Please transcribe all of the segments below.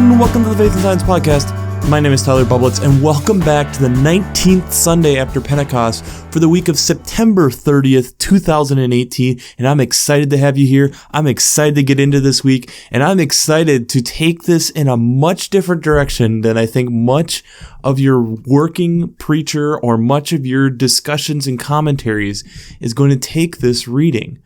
everyone. Welcome to the Faith and Science Podcast. My name is Tyler Bublitz, and welcome back to the 19th Sunday after Pentecost for the week of September 30th, 2018. And I'm excited to have you here. I'm excited to get into this week, and I'm excited to take this in a much different direction than I think much of your working preacher or much of your discussions and commentaries is going to take this reading.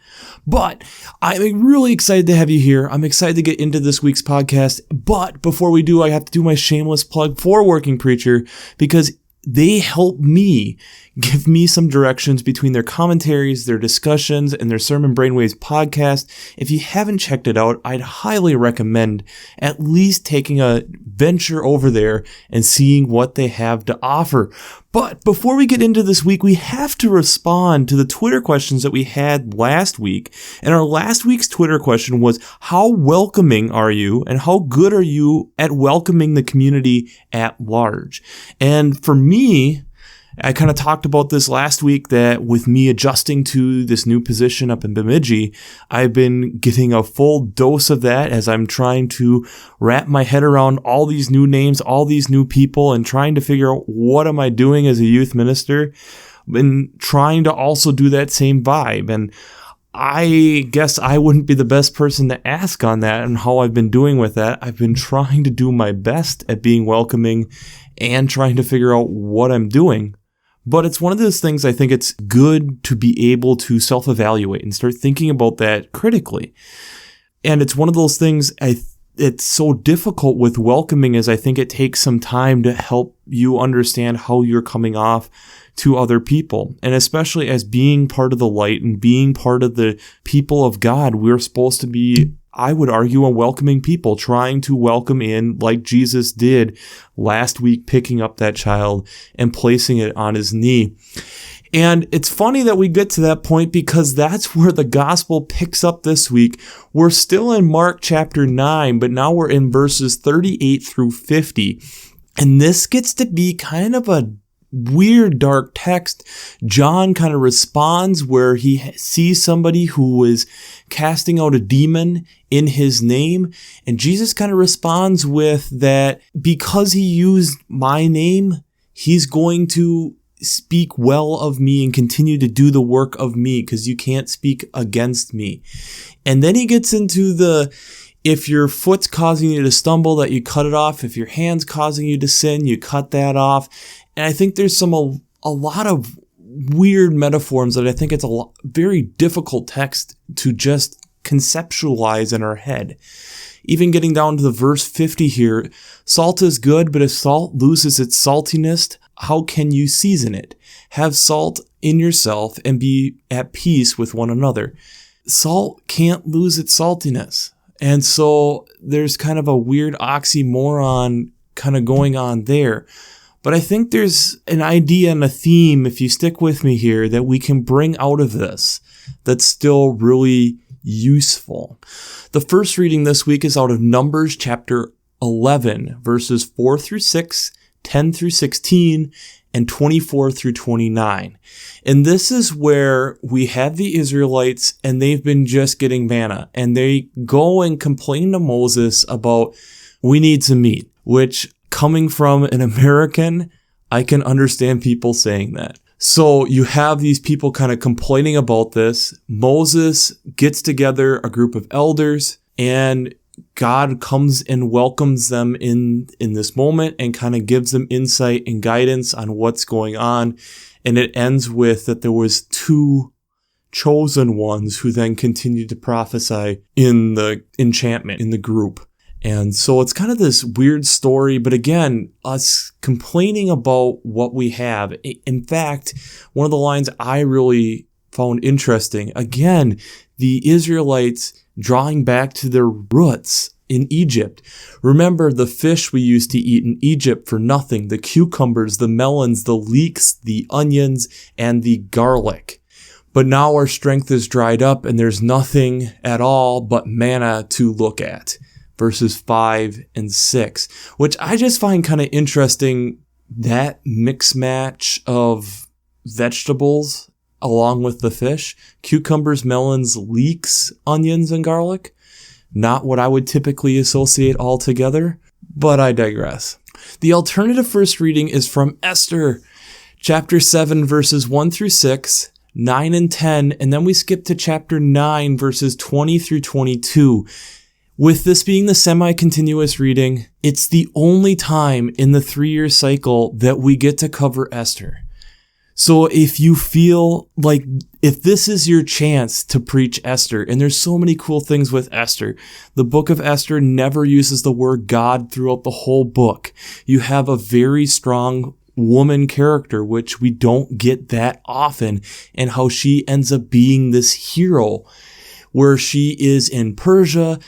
But I'm really excited to have you here. I'm excited to get into this week's podcast. But before we do, I have to do my shameless plug for Working Preacher because they help me give me some directions between their commentaries, their discussions, and their Sermon Brainwaves podcast. If you haven't checked it out, I'd highly recommend at least taking a venture over there and seeing what they have to offer. But before we get into this week, we have to respond to the Twitter questions that we had last week. And our last week's Twitter question was, how welcoming are you and how good are you at welcoming the community at large? And for me, I kind of talked about this last week that with me adjusting to this new position up in Bemidji, I've been getting a full dose of that as I'm trying to wrap my head around all these new names, all these new people, and trying to figure out what am I doing as a youth minister, and trying to also do that same vibe. And I guess I wouldn't be the best person to ask on that and how I've been doing with that. I've been trying to do my best at being welcoming and trying to figure out what I'm doing. But it's one of those things I think it's good to be able to self-evaluate and start thinking about that critically. And it's one of those things it's so difficult with welcoming is I think it takes some time to help you understand how you're coming off to other people. And especially as being part of the light and being part of the people of God, we're supposed to be, I would argue, a welcoming people, trying to welcome in like Jesus did last week, picking up that child and placing it on his knee. And it's funny that we get to that point because that's where the gospel picks up this week. We're still in Mark chapter 9, but now we're in verses 38 through 50. And this gets to be kind of a weird, dark text. John kind of responds where he sees somebody who is casting out a demon in his name. And Jesus kind of responds with that because he used my name, he's going to speak well of me and continue to do the work of me because you can't speak against me. And then he gets into if your foot's causing you to stumble, that you cut it off. If your hand's causing you to sin, you cut that off. And I think there's a lot of weird metaphors that I think it's very difficult text to just conceptualize in our head. Even getting down to the verse 50 here, salt is good, but if salt loses its saltiness, how can you season it? Have salt in yourself and be at peace with one another. Salt can't lose its saltiness. And so there's kind of a weird oxymoron kind of going on there. But I think there's an idea and a theme, if you stick with me here, that we can bring out of this that's still really useful. The first reading this week is out of Numbers chapter 11, verses 4 through 6, 10 through 16, and 24 through 29. And this is where we have the Israelites and they've been just getting manna. And they go and complain to Moses about, we need some meat, which coming from an American, I can understand people saying that. So you have these people kind of complaining about this. Moses gets together a group of elders and God comes and welcomes them in this moment and kind of gives them insight and guidance on what's going on. And it ends with that there was 2 chosen ones who then continued to prophesy in the enchantment in the group. And so it's kind of this weird story, but again, us complaining about what we have. In fact, one of the lines I really found interesting, again, the Israelites drawing back to their roots in Egypt. Remember the fish we used to eat in Egypt for nothing, the cucumbers, the melons, the leeks, the onions, and the garlic. But now our strength is dried up and there's nothing at all but manna to look at. Verses 5 and 6, which I just find kind of interesting, that mix match of vegetables along with the fish. Cucumbers, melons, leeks, onions, and garlic. Not what I would typically associate all together. But I digress. The alternative first reading is from Esther, chapter 7, verses 1 through 6, 9 and 10, and then we skip to chapter 9, verses 20 through 22. With this being the semi-continuous reading, it's the only time in the 3-year cycle that we get to cover Esther. So if you feel like if this is your chance to preach Esther, and there's so many cool things with Esther, the book of Esther never uses the word God throughout the whole book. You have a very strong woman character, which we don't get that often, and how she ends up being this hero where she is in Persia.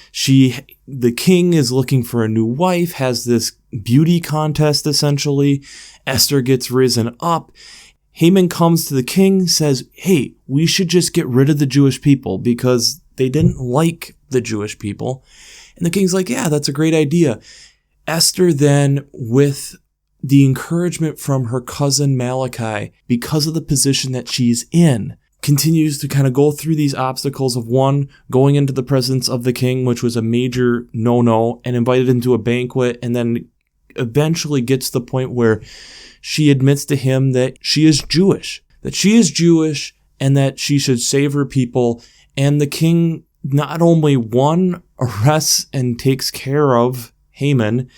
The king is looking for a new wife, has this beauty contest essentially. Esther gets risen up. Haman comes to the king, says, hey, we should just get rid of the Jewish people because they didn't like the Jewish people. And the king's like, yeah, that's a great idea. Esther then, with the encouragement from her cousin Malachi, because of the position that she's in, continues to kind of go through these obstacles of one, going into the presence of the king, which was a major no-no, and invited him to a banquet, and then eventually gets to the point where she admits to him that she is Jewish, and that she should save her people. And the king not only, one, arrests and takes care of Haman,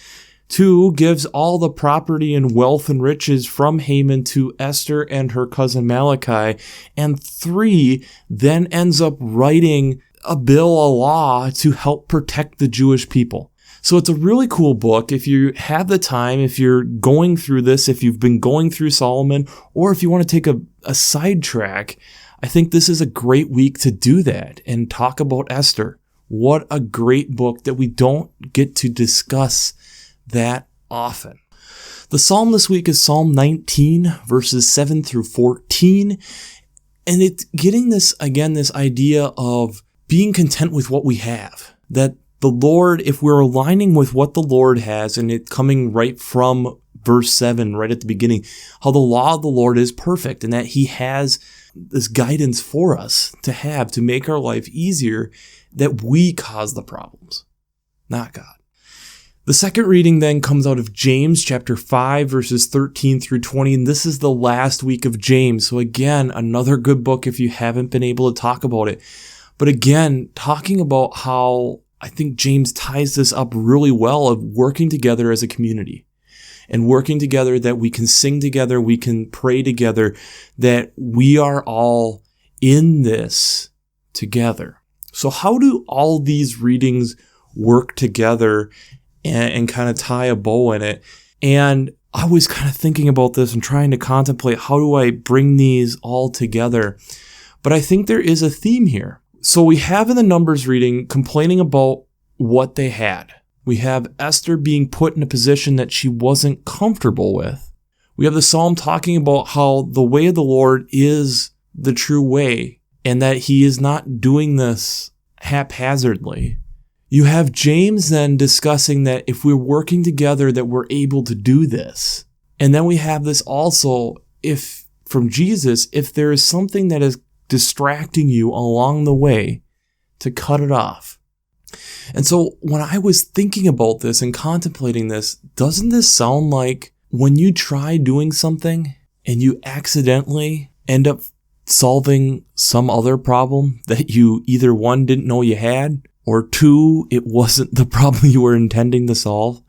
2, gives all the property and wealth and riches from Haman to Esther and her cousin Malachi, and 3, then ends up writing a law to help protect the Jewish people. So it's a really cool book. If you have the time, if you're going through this, if you've been going through Solomon, or if you want to take a sidetrack, I think this is a great week to do that and talk about Esther. What a great book that we don't get to discuss that often. The psalm this week is Psalm 19, verses 7 through 14. And it's getting this idea of being content with what we have. That the Lord, if we're aligning with what the Lord has, and it coming right from verse 7, right at the beginning, how the law of the Lord is perfect and that he has this guidance for us to make our life easier, that we cause the problems, not God. The second reading then comes out of James chapter 5, verses 13 through 20, and this is the last week of James. So again, another good book if you haven't been able to talk about it. But again, talking about how I think James ties this up really well of working together as a community and working together, that we can sing together, we can pray together, that we are all in this together. So how do all these readings work together and kind of tie a bow in it? And I was kind of thinking about this and trying to contemplate, how do I bring these all together? But I think there is a theme here. So we have in the Numbers reading complaining about what they had. We have Esther being put in a position that she wasn't comfortable with. We have the Psalm talking about how the way of the Lord is the true way and that he is not doing this haphazardly. You have James then discussing that if we're working together that we're able to do this. And then we have this also, if from Jesus, if there is something that is distracting you along the way, to cut it off. And so when I was thinking about this and contemplating this, doesn't this sound like when you try doing something and you accidentally end up solving some other problem that you either 1, didn't know you had, or 2, it wasn't the problem you were intending to solve?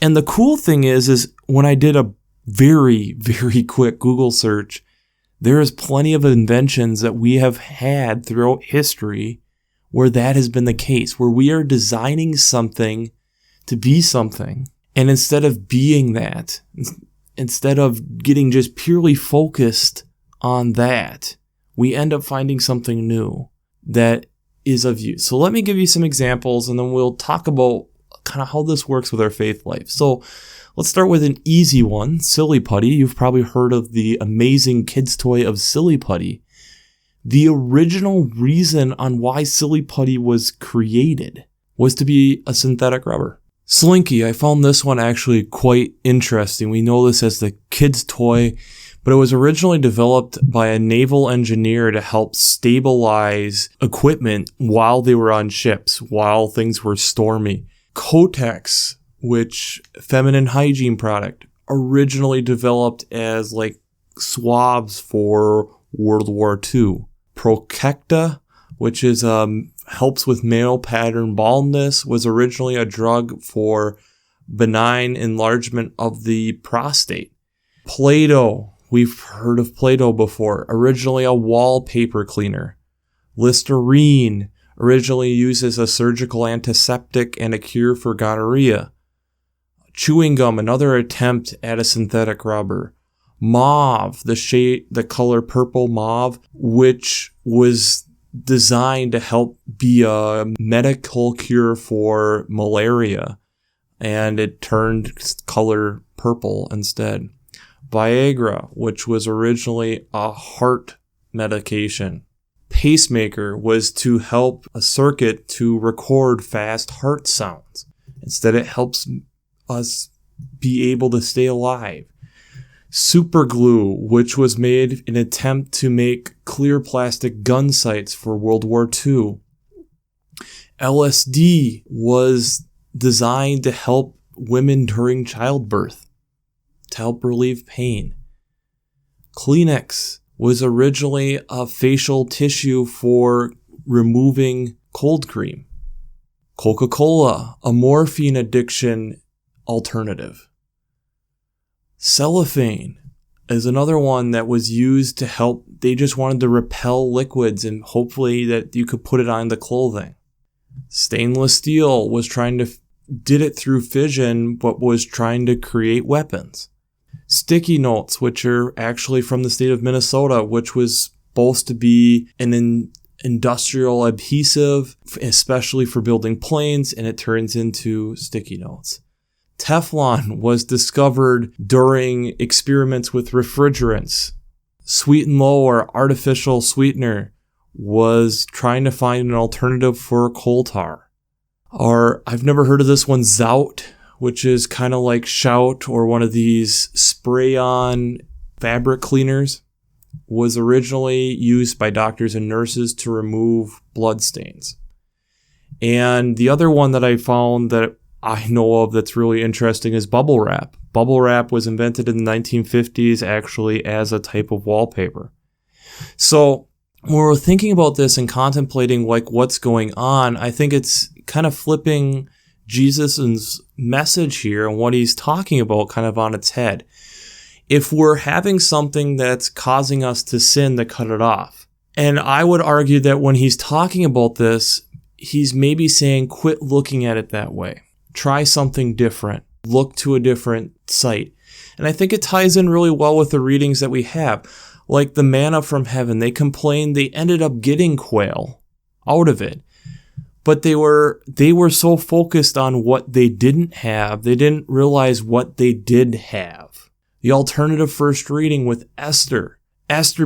And the cool thing is when I did a very, very quick Google search, there is plenty of inventions that we have had throughout history where that has been the case, where we are designing something to be something. And instead of being that, instead of getting just purely focused on that, we end up finding something new that is of use. So let me give you some examples, and then we'll talk about kind of how this works with our faith life. So let's start with an easy one, Silly Putty. You've probably heard of the amazing kids' toy of Silly Putty. The original reason on why Silly Putty was created was to be a synthetic rubber. Slinky, I found this one actually quite interesting. We know this as the kids' toy, but it was originally developed by a naval engineer to help stabilize equipment while they were on ships, while things were stormy. Kotex which feminine hygiene product, originally developed as like swabs for World War II. Procecta, which is helps with male pattern baldness, was originally a drug for benign enlargement of the prostate. Play-Doh, we've heard of Play-Doh before, originally a wallpaper cleaner. Listerine, originally used as a surgical antiseptic and a cure for gonorrhea. Chewing gum, another attempt at a synthetic rubber. Mauve, the color purple mauve, which was designed to help be a medical cure for malaria, and it turned color purple instead. Viagra, which was originally a heart medication. Pacemaker was to help a circuit to record fast heart sounds. Instead, it helps us be able to stay alive. Super glue, which was made in an attempt to make clear plastic gun sights for World War II. LSD was designed to help women during childbirth, to help relieve pain. Kleenex was originally a facial tissue for removing cold cream. Coca-Cola, a morphine addiction alternative. Cellophane is another one that was used to help. They just wanted to repel liquids and hopefully that you could put it on the clothing. Stainless steel was did it through fission, but was trying to create weapons. Sticky notes, which are actually from the state of Minnesota, which was supposed to be an industrial adhesive, especially for building planes, and it turns into sticky notes. Teflon was discovered during experiments with refrigerants. Sweet and Low, or artificial sweetener, was trying to find an alternative for coal tar. Or, I've never heard of this one, Zout, which is kind of like Shout or one of these spray-on fabric cleaners, was originally used by doctors and nurses to remove blood stains. And the other one that I found that I know of that's really interesting is bubble wrap. Bubble wrap was invented in the 1950s actually as a type of wallpaper. So when we're thinking about this and contemplating like what's going on, I think it's kind of flipping Jesus' message here and what he's talking about kind of on its head. If we're having something that's causing us to sin, to cut it off. And I would argue that when he's talking about this, he's maybe saying quit looking at it that way. Try something different. Look to a different site. And I think it ties in really well with the readings that we have. Like the manna from heaven, they complained they ended up getting quail out of it. But they were so focused on what they didn't have, they didn't realize what they did have. The alternative first reading with Esther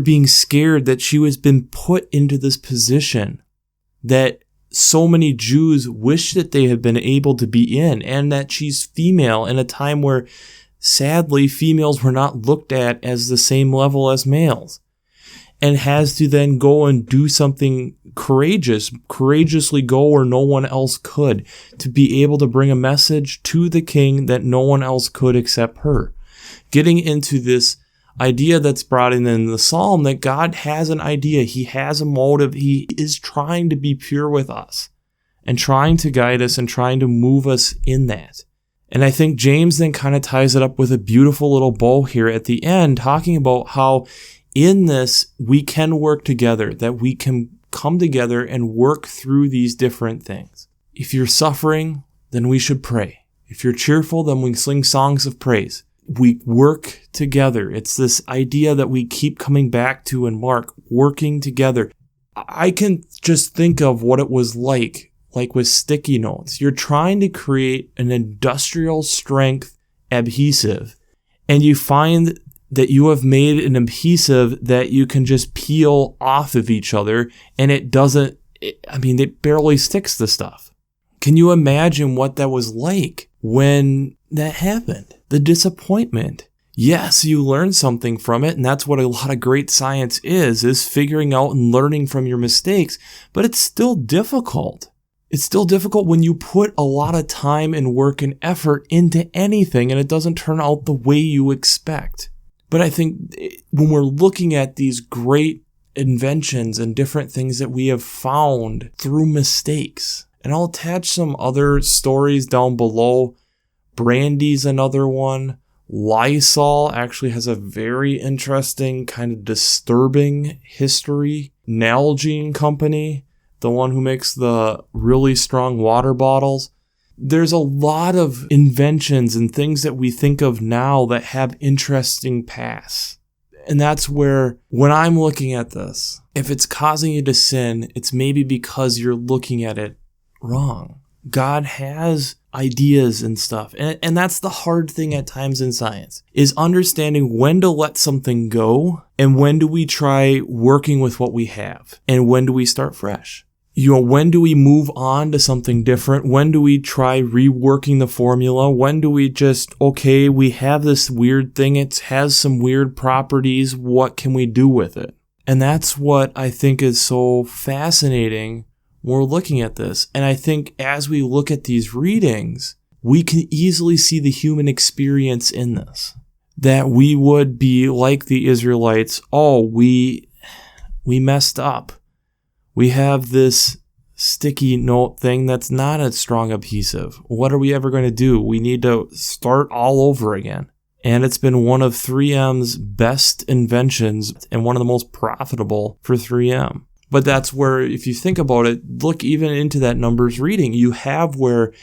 being scared that she was been put into this position that so many Jews wish that they had been able to be in, and that she's female in a time where, sadly, females were not looked at as the same level as males, and has to then go and do something courageously go where no one else could, to be able to bring a message to the king that no one else could except her. Getting into this idea that's brought in the psalm that God has an idea, he has a motive, he is trying to be pure with us and trying to guide us and trying to move us in that. And I think James then kind of ties it up with a beautiful little bow here at the end, talking about how in this we can work together, that we can come together and work through these different things. If you're suffering, then we should pray. If you're cheerful, then we sing songs of praise. We work together. It's this idea that we keep coming back to in Mark, working together. I can just think of what it was like with sticky notes. You're trying to create an industrial strength adhesive, and you find that you have made an adhesive that you can just peel off of each other, and it barely sticks to stuff. Can you imagine what that was like when that happened? The disappointment. Yes, you learn something from it, and that's what a lot of great science is figuring out and learning from your mistakes, but it's still difficult. It's still difficult when you put a lot of time and work and effort into anything and it doesn't turn out the way you expect. But I think when we're looking at these great inventions and different things that we have found through mistakes, and I'll attach some other stories down below. Brandy's another one. Lysol actually has a very interesting, kind of disturbing history. Nalgene Company, the one who makes the really strong water bottles. There's a lot of inventions and things that we think of now that have interesting pasts. And that's where, when I'm looking at this, if it's causing you to sin, it's maybe because you're looking at it wrong. God has ideas and stuff. And that's the hard thing at times in science, is understanding when to let something go and when do we try working with what we have and when do we start fresh. When do we move on to something different? When do we try reworking the formula? When do we just, okay, we have this weird thing. It has some weird properties. What can we do with it? And that's what I think is so fascinating when we're looking at this. And I think as we look at these readings, we can easily see the human experience in this. That we would be like the Israelites. Oh, we messed up. We have this sticky note thing that's not a strong adhesive. What are we ever going to do? We need to start all over again. And it's been one of 3M's best inventions and one of the most profitable for 3M. But that's where, if you think about it, look even into that Numbers reading. You have where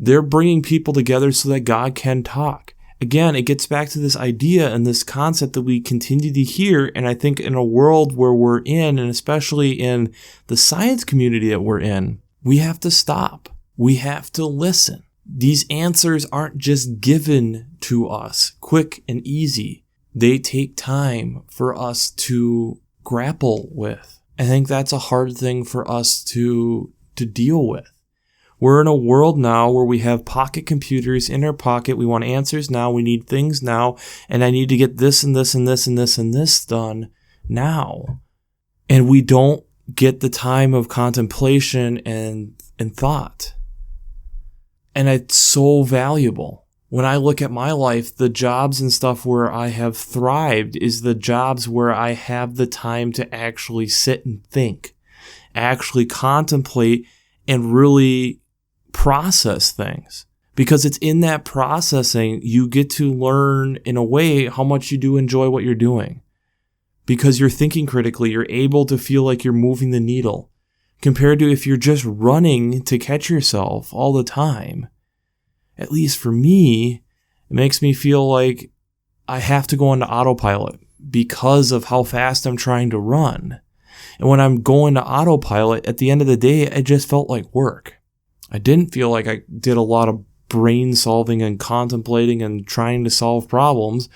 they're bringing people together so that God can talk. Again, it gets back to this idea and this concept that we continue to hear. And I think in a world where we're in, and especially in the science community that we're in, we have to stop. We have to listen. These answers aren't just given to us quick and easy. They take time for us to grapple with. I think that's a hard thing for us to deal with. We're in a world now where we have pocket computers in our pocket. We want answers now. We need things now. And I need to get this and this and this and this and this done now. And we don't get the time of contemplation and thought. And it's so valuable. When I look at my life, the jobs and stuff where I have thrived is the jobs where I have the time to actually sit and think, actually contemplate and really process things, because it's in that processing you get to learn in a way how much you do enjoy what you're doing, because you're thinking critically. You're able to feel like you're moving the needle compared to if you're just running to catch yourself all the time. At least for me, it makes me feel like I have to go into autopilot because of how fast I'm trying to run. And when I'm going to autopilot, at the end of the day, it just felt like work. I didn't feel like I did a lot of brain solving and contemplating and trying to solve problems.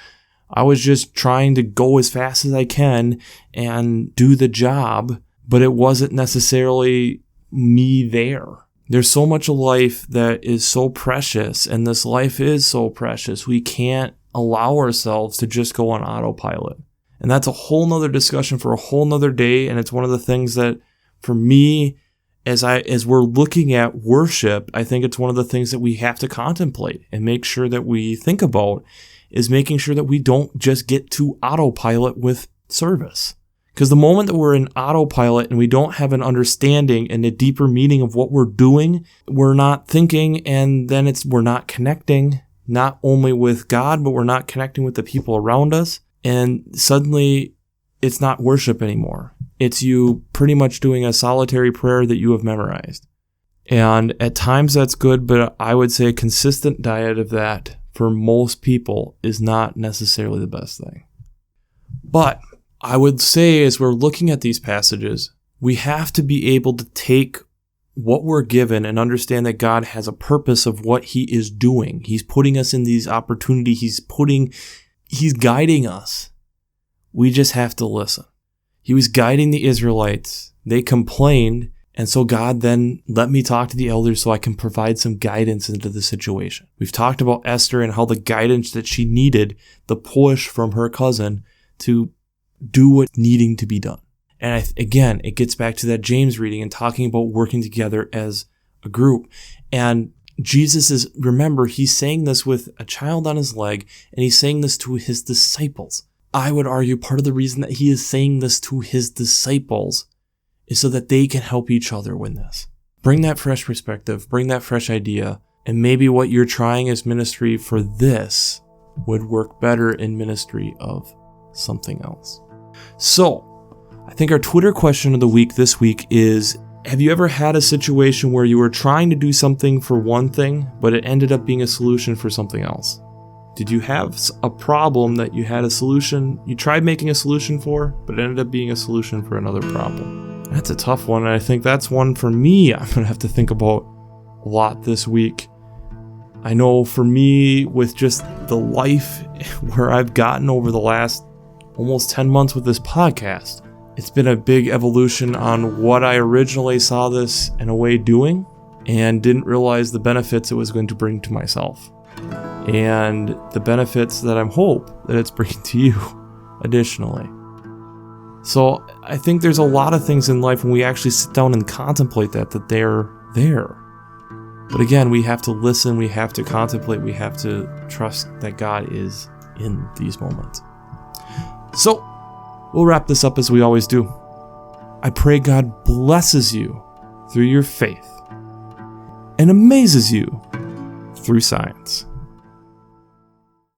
I was just trying to go as fast as I can and do the job, but it wasn't necessarily me there. There's so much of life that is so precious, and this life is so precious. We can't allow ourselves to just go on autopilot. And that's a whole nother discussion for a whole nother day. And it's one of the things that, for me, as we're looking at worship, I think it's one of the things that we have to contemplate and make sure that we think about, is making sure that we don't just get to autopilot with service. Because the moment that we're in autopilot and we don't have an understanding and a deeper meaning of what we're doing, we're not thinking, and then we're not connecting, not only with God, but we're not connecting with the people around us. And suddenly it's not worship anymore. It's you pretty much doing a solitary prayer that you have memorized. And at times that's good, but I would say a consistent diet of that for most people is not necessarily the best thing. But I would say, as we're looking at these passages, we have to be able to take what we're given and understand that God has a purpose of what he is doing. He's putting us in these opportunities. He's guiding us. We just have to listen. He was guiding the Israelites. They complained, and so God then let me talk to the elders so I can provide some guidance into the situation. We've talked about Esther and how the guidance that she needed, the push from her cousin to do what's needing to be done. And again, it gets back to that James reading and talking about working together as a group. And Jesus is, remember, he's saying this with a child on his leg, and he's saying this to his disciples. I would argue part of the reason that he is saying this to his disciples is so that they can help each other win this. Bring that fresh perspective, bring that fresh idea, and maybe what you're trying as ministry for this would work better in ministry of something else. So, I think our Twitter question of the week this week is, have you ever had a situation where you were trying to do something for one thing, but it ended up being a solution for something else? Did you have a problem that you had a solution, you tried making a solution for, but it ended up being a solution for another problem? That's a tough one, and I think that's one for me I'm going to have to think about a lot this week. I know for me, with just the life where I've gotten over the last almost 10 months with this podcast, it's been a big evolution on what I originally saw this in a way doing and didn't realize the benefits it was going to bring to myself and the benefits that I'm hope that it's bringing to you additionally. So I think there's a lot of things in life when we actually sit down and contemplate that they're there. But again, we have to listen, we have to contemplate, we have to trust that God is in these moments. So, we'll wrap this up as we always do. I pray God blesses you through your faith and amazes you through science.